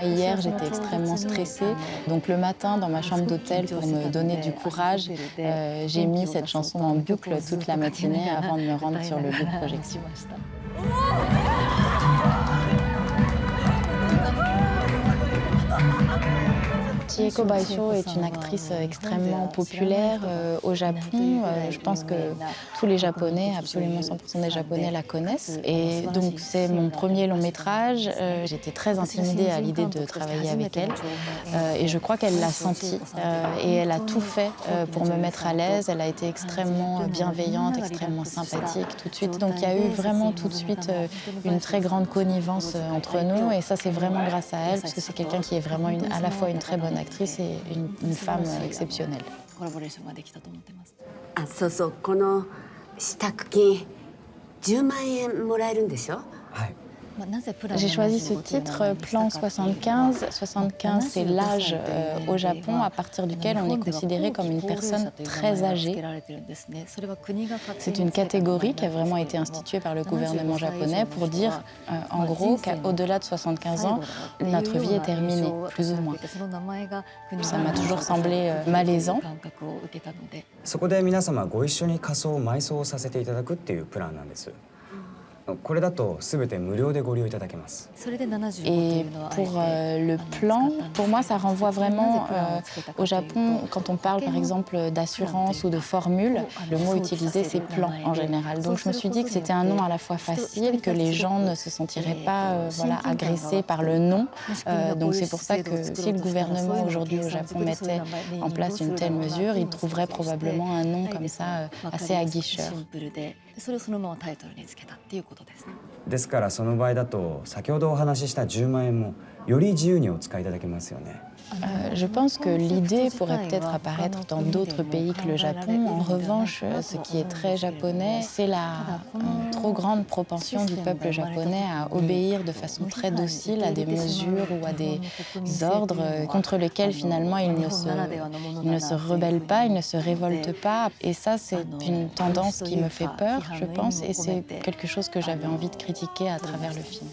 Hier, j'étais extrêmement stressée. Donc le matin, dans ma chambre d'hôtel, pour me donner du courage, j'ai mis cette chanson en boucle toute la matinée avant de me rendre sur le lieu de projection. Chieko Baisho est une actrice extrêmement populaire au Japon. Je pense que tous les Japonais, absolument 100% des Japonais la connaissent. Et donc c'est mon premier long métrage. J'étais très intimidée à l'idée de travailler avec elle. Et je crois qu'elle l'a senti. Et elle a tout fait pour me mettre à l'aise. Elle a été extrêmement bienveillante, extrêmement sympathique tout de suite. Donc il y a eu vraiment tout de suite une très grande connivence entre nous. Et ça, c'est vraiment grâce à elle, parce que c'est quelqu'un qui est vraiment à la fois une très bonne actrice et une femme exceptionnelle. あ、そうそう、この支度金10万円もらえるんでしょ？ J'ai choisi ce titre, Plan 75. 75, c'est l'âge au Japon à partir duquel on est considéré comme une personne très âgée. C'est une catégorie qui a vraiment été instituée par le gouvernement japonais pour dire, en gros, qu'au-delà de 75 ans, notre vie est terminée, plus ou moins. Ça m'a toujours semblé malaisant. そこで皆様ご一緒に仮装を埋葬させていただくっていうプランなんです。これだと全て無料でご利用いただけます。 Et pour le plan, pour moi, ça renvoie vraiment au Japon. Quand on parle, par exemple, d'assurance ou de formule, le mot utilisé, c'est plan en général. Donc je me suis dit que c'était un nom à la fois facile, que les gens ne se sentiraient pas voilà, agressés par le nom. Donc c'est pour ça que si le gouvernement aujourd'hui au Japon mettait en place une telle mesure, il trouverait probablement un nom comme ça assez aguicheur. それをそのままタイトルにつけたっていうことですね。ですからその場合だと先ほどお話しした10万円もより自由にお使いいただけますよね。 Je pense que l'idée pourrait peut-être apparaître dans d'autres pays que le Japon. En revanche, ce qui est très japonais, c'est la trop grande propension du peuple japonais à obéir de façon très docile à des mesures ou à des ordres contre lesquels finalement ils ne se rebellent pas, ils ne se révoltent pas. Et ça, c'est une tendance qui me fait peur, je pense, et c'est quelque chose que j'avais envie de critiquer à travers le film.